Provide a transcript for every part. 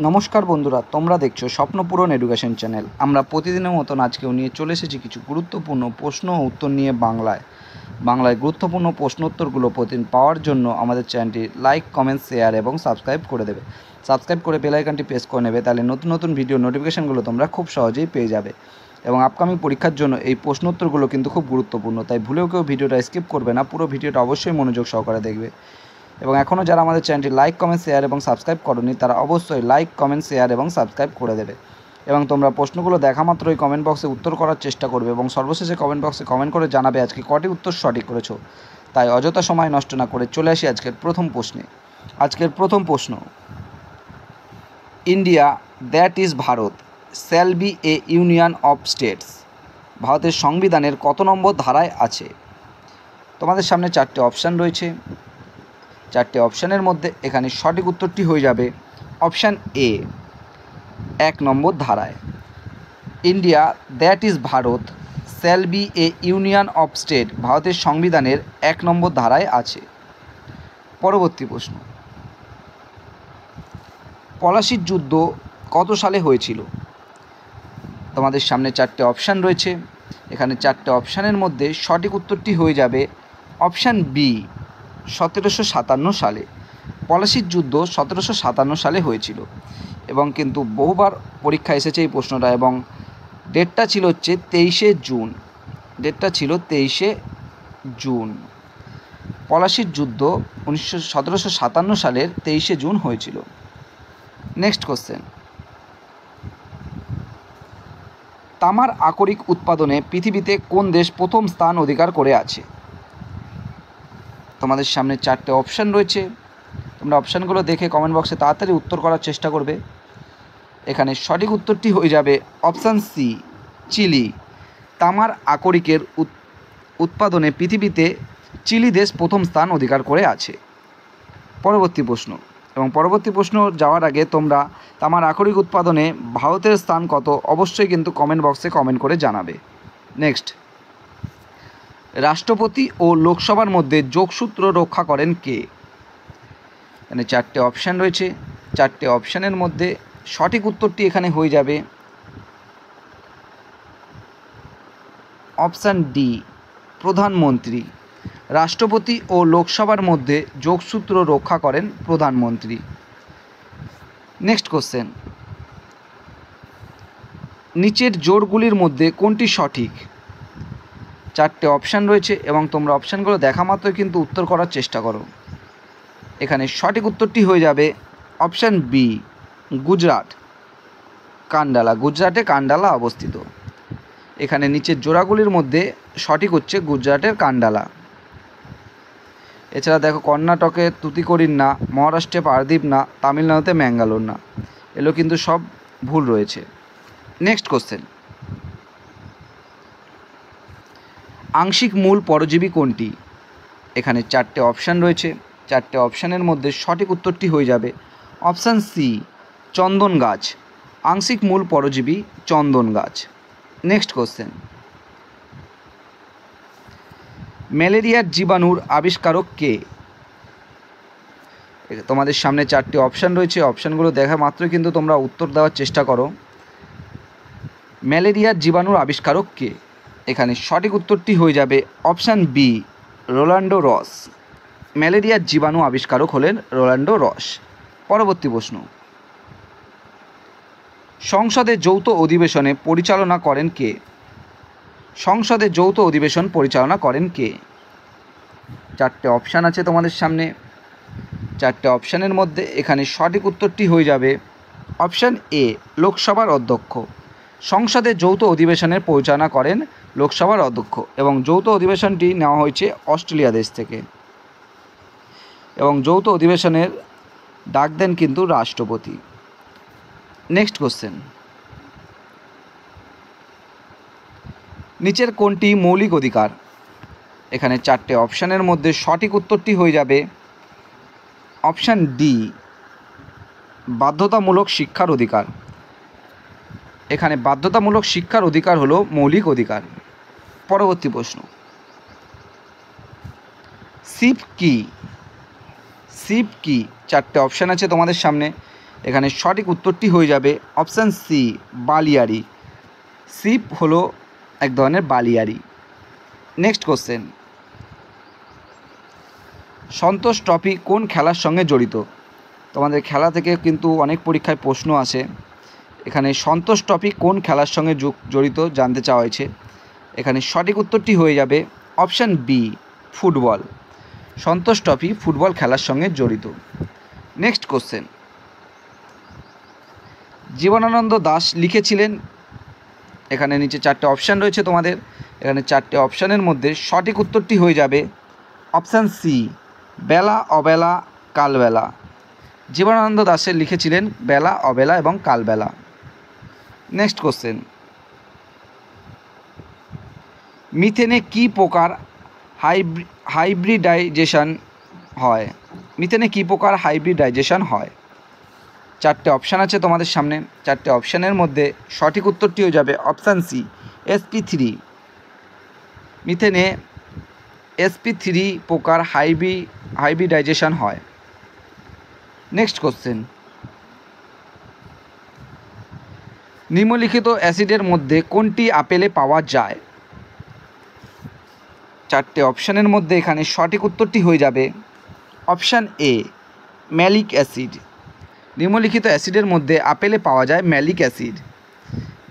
নমস্কার বন্ধুরা, তোমরা দেখছো স্বপ্নপূরণ এডুকেশন চ্যানেল। আমরা প্রতিদিনের মতন আজকেও নিয়ে চলে এসেছি কিছু গুরুত্বপূর্ণ প্রশ্ন ও উত্তর নিয়ে বাংলায় গুরুত্বপূর্ণ প্রশ্ন উত্তরগুলো প্রতিদিন পাওয়ার জন্য আমাদের চ্যানেলটি লাইক, কমেন্ট, শেয়ার এবং সাবস্ক্রাইব করে দেবে। সাবস্ক্রাইব করে বেল আইকনটি প্রেস করে নেবে, তাহলে নতুন নতুন ভিডিও নোটিফিকেশানগুলো তোমরা খুব সহজেই পেয়ে যাবে। এবং আপকামিং পরীক্ষার জন্য এই প্রশ্ন উত্তরগুলো কিন্তু খুব গুরুত্বপূর্ণ, তাই ভুলেও কেউ ভিডিওটা স্কিপ করবে না, পুরো ভিডিওটা অবশ্যই মনোযোগ সহকারে দেখবে। এবং এখনও যারা আমাদের চ্যানেলটি লাইক, কমেন্ট, শেয়ার এবং সাবস্ক্রাইব করোনি তারা অবশ্যই লাইক, কমেন্ট, শেয়ার এবং সাবস্ক্রাইব করে দেবে। এবং তোমরা প্রশ্নগুলো দেখা মাত্রই কমেন্ট বক্সে উত্তর করার চেষ্টা করবে এবং সর্বশেষে কমেন্ট বক্সে কমেন্ট করে জানাবে আজকে কটি উত্তর সঠিক করেছো। তাই অযথা সময় নষ্ট না করে চলে আসি আজকের প্রথম প্রশ্নে। আজকের প্রথম প্রশ্ন, India that is Bharat shall B A union of states ভারতের সংবিধানের কত নম্বর ধারায় আছে? তোমাদের সামনে চারটে অপশান রয়েছে। চারটে অপশানের মধ্যে এখানে সঠিক উত্তরটি হয়ে যাবে অপশান এ, 1 নম্বর ধারায়। India that is Bharat shall B A union of state ভারতের সংবিধানের 1 নম্বর ধারায় আছে। পরবর্তী প্রশ্ন, পলাশির যুদ্ধ কত সালে হয়েছিল? তোমাদের সামনে চারটে অপশান রয়েছে। এখানে চারটে অপশানের মধ্যে সঠিক উত্তরটি হয়ে যাবে অপশান বি, 1757 সালে। পলাশির যুদ্ধ 1757 সালে হয়েছিল এবং কিন্তু বহুবার পরীক্ষা এসেছে এই প্রশ্নটা, এবং ডেটটা ছিল হচ্ছে 23শে জুন। ডেটটা ছিল 23শে জুন। পলাশির যুদ্ধ 1757 সালের 23শে জুন হয়েছিল। নেক্সট কোশ্চেন, তামার আকরিক উৎপাদনে পৃথিবীতে কোন দেশ প্রথম স্থান অধিকার করে আছে? তোমাদের সামনে চারটে অপশান রয়েছে। তোমরা অপশানগুলো দেখে কমেন্ট বক্সে তাড়াতাড়ি উত্তর করার চেষ্টা করবে। এখানে সঠিক উত্তরটি হয়ে যাবে অপশান সি, চিলি। তামার আকরিকের উৎপাদনে পৃথিবীতে চিলি দেশ প্রথম স্থান অধিকার করে আছে। পরবর্তী প্রশ্ন, এবং পরবর্তী প্রশ্ন যাওয়ার আগে তোমরা তামার আকরিক উৎপাদনে ভারতের স্থান কত অবশ্যই কিন্তু কমেন্ট বক্সে কমেন্ট করে জানাবে। নেক্সট, রাষ্ট্রপতি ও লোকসভার মধ্যে যোগসূত্র রক্ষা করেন কে? এখানে চারটে অপশান রয়েছে। চারটে অপশানের মধ্যে সঠিক উত্তরটি এখানে হয়ে যাবে অপশান ডি, প্রধানমন্ত্রী। রাষ্ট্রপতি ও লোকসভার মধ্যে যোগসূত্র রক্ষা করেন প্রধানমন্ত্রী। নেক্সট কোশ্চেন, নিচের জোড়গুলির মধ্যে কোনটি সঠিক? চারটে অপশান রয়েছে এবং তোমরা অপশানগুলো দেখা মাত্রই কিন্তু উত্তর করার চেষ্টা করো। এখানে সঠিক উত্তরটি হয়ে যাবে অপশান বি, গুজরাট, কান্ডালা। গুজরাটে কান্ডালা অবস্থিত। এখানে নিচের জোড়াগুলির মধ্যে সঠিক হচ্ছে গুজরাটের কান্ডালা। এছাড়া দেখো, কর্ণাটকে তুতিকোরিন না, মহারাষ্ট্রে পারদীপ না, তামিলনাড়ুতে ম্যাঙ্গালোর না, এগুলো কিন্তু সব ভুল রয়েছে। নেক্সট কোশ্চেন, আংশিক মূল পরজীবী কোনটি? এখানে চারটে অপশান রয়েছে। চারটে অপশানের মধ্যে সঠিক উত্তরটি হয়ে যাবে অপশান সি, চন্দন গাছ। আংশিক মূল পরজীবী চন্দন গাছ। নেক্সট কোশ্চেন, ম্যালেরিয়ার জীবাণুর আবিষ্কারক কে? তোমাদের সামনে চারটি অপশান রয়েছে। অপশানগুলো দেখা মাত্রই কিন্তু তোমরা উত্তর দেওয়ার চেষ্টা করো। ম্যালেরিয়ার জীবাণুর আবিষ্কারক কে? এখানে সঠিক উত্তরটি হয়ে যাবে অপশান বি, রোনাল্ডো রস। ম্যালেরিয়ার জীবাণু আবিষ্কারক হলেন রোনাল্ডো রস। পরবর্তী প্রশ্ন, সংসদে যৌথ অধিবেশনে পরিচালনা করেন কে? সংসদে যৌথ অধিবেশন পরিচালনা করেন কে? চারটে অপশান আছে তোমাদের সামনে। চারটে অপশানের মধ্যে এখানে সঠিক উত্তরটি হয়ে যাবে অপশান এ, লোকসভার অধ্যক্ষ। সংসদে যৌথ অধিবেশনের পরিচালনা করেন লোকসভার অধ্যক্ষ, এবং যৌথ অধিবেশনটি নেওয়া হয়েছে অস্ট্রেলিয়া দেশ থেকে, এবং যৌথ অধিবেশনের ডাক দেন কিন্তু রাষ্ট্রপতি। নেক্সট কোশ্চেন, নিচের কোনটি মৌলিক অধিকার? এখানে চারটে অপশানের মধ্যে সঠিক উত্তরটি হয়ে যাবে অপশান ডি, বাধ্যতামূলক শিক্ষার অধিকার। এখানে বাধ্যতামূলক শিক্ষার অধিকার হলো মৌলিক অধিকার। পরবর্তী প্রশ্ন, শিপ কি? শিপ কি? চারটে অপশান আছে তোমাদের সামনে। এখানে সঠিক উত্তরটি হয়ে যাবে অপশান সি, বালিয়াড়ি। ছিপ হলো এক ধরনের বালিয়াড়ি। নেক্সট কোশ্চেন, সন্তোষ ট্রফি কোন খেলার সঙ্গে জড়িত? তোমাদের খেলা থেকে কিন্তু অনেক পরীক্ষায় প্রশ্ন আসে। এখানে সন্তোষ ট্রফি কোন খেলার সঙ্গে জড়িত জানতে চাওয়া হয়েছে। এখানে সঠিক উত্তরটি হয়ে যাবে অপশান বি, ফুটবল। সন্তোষ ট্রফি ফুটবল খেলার সঙ্গে জড়িত। নেক্সট কোশ্চেন, জীবনানন্দ দাশ লিখেছিলেন, এখানে নিচে 4টে অপশান রয়েছে তোমাদের। এখানে 4টে অপশানের মধ্যে সঠিক উত্তরটি হয়ে যাবে অপশান সি, বেলা অবেলা কালবেলা। জীবনানন্দ দাশের লিখেছিলেন বেলা অবেলা এবং কালবেলা। নেক্সট কোশ্চেন, মিথেনে কী প্রকার হাইব্রিডাইজেশন হয়? মিথেনে কী প্রকার হাইব্রিডাইজেশন হয়? 4টে অপশান আছে তোমাদের সামনে। 4টে অপশানের মধ্যে সঠিক উত্তরটি হয়ে যাবে অপশান সি, sp3। মিথেনে sp3 প্রকার হাইব্রিডাইজেশন হয়। নেক্সট কোশ্চেন, নিম্নলিখিত অ্যাসিডের মধ্যে কোনটি আপেলে পাওয়া যায়? 4টে অপশানের মধ্যে এখানে সঠিক উত্তরটি হয়ে যাবে অপশান এ, ম্যালিক অ্যাসিড। নিম্নলিখিত অ্যাসিডের মধ্যে আপেলে পাওয়া যায় ম্যালিক অ্যাসিড।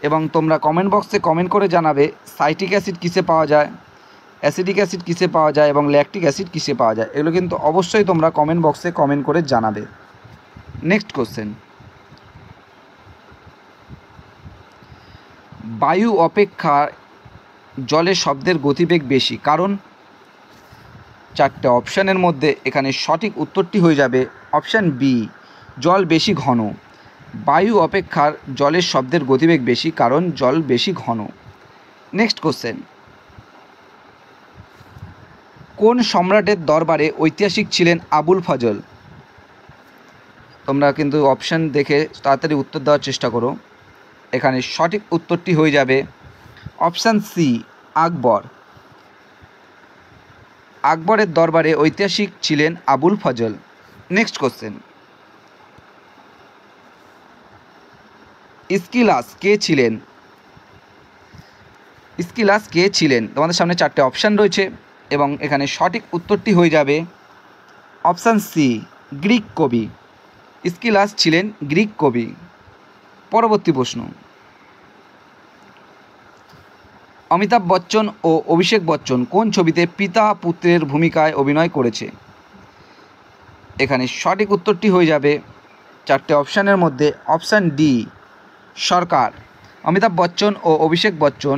এবং তোমরা কমেন্ট বক্সে কমেন্ট করে জানাবে সাইট্রিক অ্যাসিড কিসে পাওয়া যায়, অ্যাসিডিক অ্যাসিড কিসে পাওয়া যায় এবং ল্যাকটিক অ্যাসিড কিসে পাওয়া যায়। এগুলো কিন্তু অবশ্যই তোমরা কমেন্ট বক্সে কমেন্ট করে জানাবে। নেক্সট কোশ্চেন, বায়ু অপেক্ষা জলের শব্দের গতিবেগ বেশি কারণ? 4টে অপশানের মধ্যে এখানে সঠিক উত্তরটি হয়ে যাবে অপশান বি, জল বেশি ঘন। বায়ু অপেক্ষার জলের শব্দের গতিবেগ বেশি কারণ জল বেশি ঘন। নেক্সট কোশ্চেন, কোন সম্রাটের দরবারে ঐতিহাসিক ছিলেন আবুল ফজল? তোমরা কিন্তু অপশান দেখে তাড়াতাড়ি উত্তর দেওয়ার চেষ্টা করো। এখানে সঠিক উত্তরটি হয়ে যাবে অপশান সি, আকবর। আকবরের দরবারে ঐতিহাসিক ছিলেন আবুল ফজল। নেক্সট কোশ্চেন, স্কিলাস কে ছিলেন? স্কিলাস কে ছিলেন? তোমাদের সামনে 4টে অপশান রয়েছে এবং এখানে সঠিক উত্তরটি হয়ে যাবে অপশান সি, গ্রিক কবি। স্কিলাস ছিলেন গ্রিক কবি। পরবর্তী প্রশ্ন, অমিতাভ বচ্চন ও অভিষেক বচ্চন কোন ছবিতে পিতা পুত্রের ভূমিকায় অভিনয় করেছে? এখানে সঠিক উত্তরটি হয়ে যাবে 4টে অপশানের মধ্যে অপশান ডি, সরকার। অমিতাভ বচ্চন ও অভিষেক বচ্চন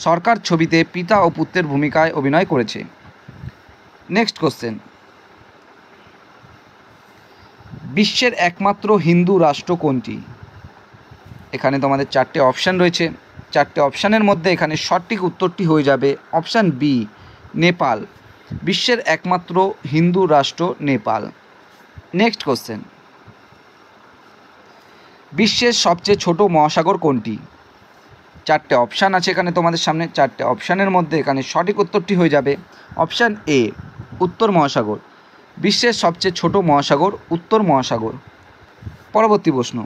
সরকার ছবিতে পিতা ও পুত্রের ভূমিকায় অভিনয় করেছে। নেক্সট কোশ্চেন, বিশ্বের একমাত্র হিন্দু রাষ্ট্র কোনটি? এখানে তোমাদের 4টে অপশান রয়েছে। 4টে অপশানের মধ্যে এখানে সঠিক উত্তরটি হয়ে যাবে অপশান বি, নেপাল। বিশ্বের একমাত্র হিন্দু রাষ্ট্র নেপাল। নেক্সট কোশ্চেন, বিশ্বের সবচেয়ে ছোট মহাসাগর কোনটি? 4টে অপশান আছে এখানে তোমাদের সামনে। 4টে অপশানের মধ্যে এখানে সঠিক উত্তরটি হয়ে যাবে অপশান এ, উত্তর মহাসাগর। বিশ্বের সবচেয়ে ছোট মহাসাগর উত্তর মহাসাগর। পরবর্তী প্রশ্ন,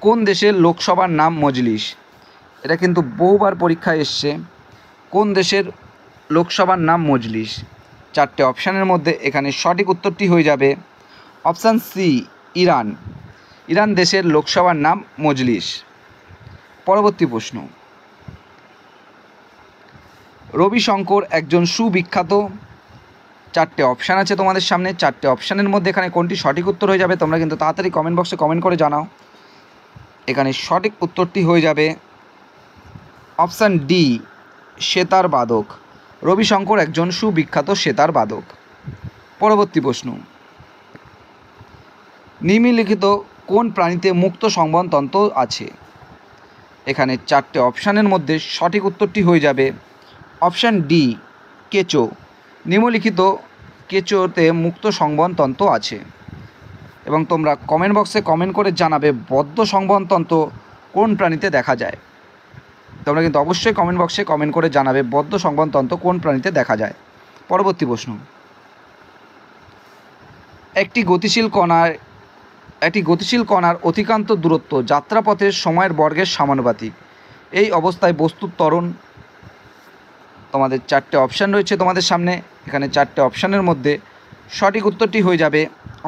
কোন দেশের লোকসভার নাম মজলিস? এটা কিন্তু বহুবার পরীক্ষায় এসছে। কোন দেশের লোকসভার নাম মজলিস? 4টে অপশানের মধ্যে এখানে সঠিক উত্তরটি হয়ে যাবে অপশান সি, ইরান। ইরান দেশের লোকসভার নাম মজলিস। পরবর্তী প্রশ্ন, রবিশঙ্কর একজন সুবিখ্যাত? 4টে অপশান আছে তোমাদের সামনে। 4টে অপশানের মধ্যে এখানে কোনটি সঠিক উত্তর হয়ে যাবে তোমরা কিন্তু তাড়াতাড়ি কমেন্ট বক্সে কমেন্ট করে জানাও। এখানে সঠিক উত্তরটি হয়ে যাবে অপশান ডি, সেতার বাদক। রবিশঙ্কর একজন সুবিখ্যাত সেতার বাদক। পরবর্তী প্রশ্ন, নিম্নলিখিত কোন প্রাণীতে মুক্ত সংবহনতন্ত্র আছে? এখানে 4টে অপশানের মধ্যে সঠিক উত্তরটি হয়ে যাবে অপশান ডি, কেঁচো। নিম্নলিখিত কেঁচোতে মুক্ত সংবহনতন্ত্র আছে। এবং তোমরা কমেন্ট বক্সে কমেন্ট করে জানাবে বদ্ধ সংবহনতন্ত্র কোন প্রাণীতে দেখা যায়। তোমরা কিন্তু অবশ্যই কমেন্ট বক্সে কমেন্ট করে জানাবে বদ্ধ সংবহনতন্ত্র কোন প্রাণীতে দেখা যায়। পরবর্তী প্রশ্ন, একটি গতিশীল কণার অতিক্রান্ত দূরত্ব যাত্রাপথের সময়ের বর্গের সমানুপাতিক। এই অবস্থায় বস্তুর ত্বরণ, তোমাদের 4টে অপশান রয়েছে তোমাদের সামনে। এখানে 4টে অপশানের মধ্যে সঠিক উত্তরটি হয়ে যাবে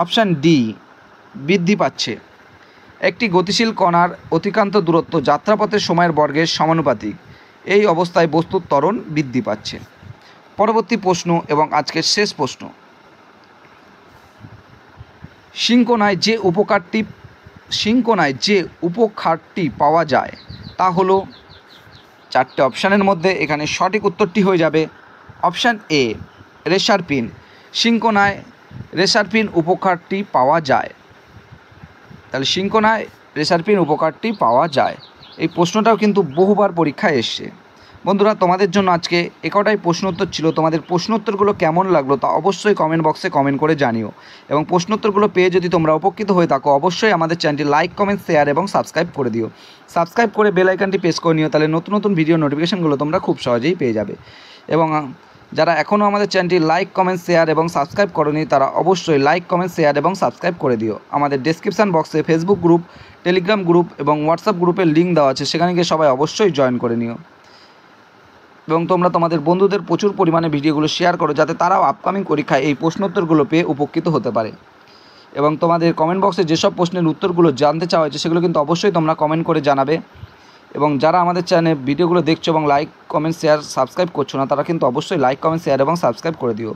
অপশান ডি, বৃদ্ধি পাচ্ছে। একটি গতিশীল কণার অতিক্রান্ত দূরত্ব যাত্রাপথের সময়ের বর্গের সমানুপাতিক। এই অবস্থায় বস্তুর ত্বরণ বৃদ্ধি পাচ্ছে। পরবর্তী প্রশ্ন এবং আজকের শেষ প্রশ্ন, সিংকোনায় যে উপকারটি পাওয়া যায় তা হলো, 4টে অপশানের মধ্যে এখানে সঠিক উত্তরটি হয়ে যাবে অপশান এ, রেসারপিন। সিংকোনায় রেসারপিন উপকারটি পাওয়া যায়। তাহলে সিংকোনায় রেসারপিন উপকারটি পাওয়া যায়। এই প্রশ্নটাও কিন্তু বহুবার পরীক্ষায় এসছে। বন্ধুরা, তোমাদের জন্য আজকে কটাই প্রশ্নোত্তর ছিল। তোমাদের প্রশ্নোত্তরগুলো কেমন লাগলো তা অবশ্যই কমেন্ট বক্সে কমেন্ট করে জানিও, এবং প্রশ্নোত্তরগুলো পেয়ে যদি তোমরা উপকৃত হয়ে থাকো অবশ্যই আমাদের চ্যানেলটি লাইক, কমেন্ট, শেয়ার এবং সাবস্ক্রাইব করে দিও। সাবস্ক্রাইব করে বেল আইকনটি প্রেস করে নিও, তাহলে নতুন নতুন ভিডিও নোটিফিকেশনগুলো তোমরা খুব সহজেই পেয়ে যাবে। এবং যারা এখনও আমাদের চ্যানেলটি লাইক, কমেন্ট, শেয়ার এবং সাবস্ক্রাইব করোনি তারা অবশ্যই লাইক, কমেন্ট, শেয়ার এবং সাবস্ক্রাইব করে দিও। আমাদের ডেসক্রিপশান বক্সে ফেসবুক গ্রুপ, টেলিগ্রাম গ্রুপ এবং হোয়াটসঅ্যাপ গ্রুপের লিঙ্ক দেওয়া আছে, সেখানে গিয়ে সবাই অবশ্যই জয়েন করে নিও। এবং তোমরা তোমাদের বন্ধুদের প্রচুর পরিমাণে ভিডিওগুলো শেয়ার করো, যাতে তারাও আপকামিং পরীক্ষায় এই প্রশ্নোত্তরগুলো পেয়ে উপকৃত হতে পারে। এবং তোমাদের কমেন্ট বক্সে যেসব প্রশ্নের উত্তরগুলো জানতে চাওয়া হয়েছে সেগুলো কিন্তু অবশ্যই তোমরা কমেন্ট করে জানাবে। এবং যারা আমাদের চ্যানেলে ভিডিওগুলো দেখছো এবং লাইক, কমেন্ট, শেয়ার, সাবস্ক্রাইব করছো না, তারা কিন্তু অবশ্যই লাইক, কমেন্ট, শেয়ার এবং সাবস্ক্রাইব করে দিও।